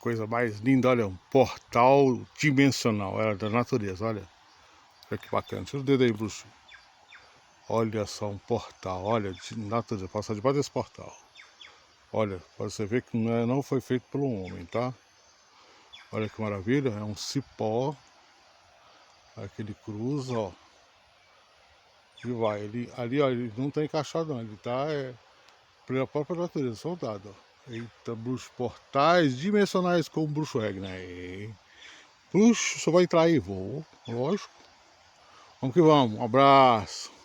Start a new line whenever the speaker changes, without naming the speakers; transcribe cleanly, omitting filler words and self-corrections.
coisa mais linda, olha, um portal dimensional, era da natureza, olha. Olha que bacana, tira o dedo aí, bruxo. Olha só, um portal, olha, de natureza, passar debaixo desse portal. Olha, para você ver que não foi feito pelo homem, tá? Olha que maravilha, é um cipó. Aqui ele cruza, ó. E vai, ali, ó, ele não tá encaixado não, ele tá pela própria natureza, soldado, ó. Eita, bruxo, portais dimensionais com o bruxo Regner. Bruxo, só vai entrar aí, vou, lógico. Vamos que vamos, um abraço.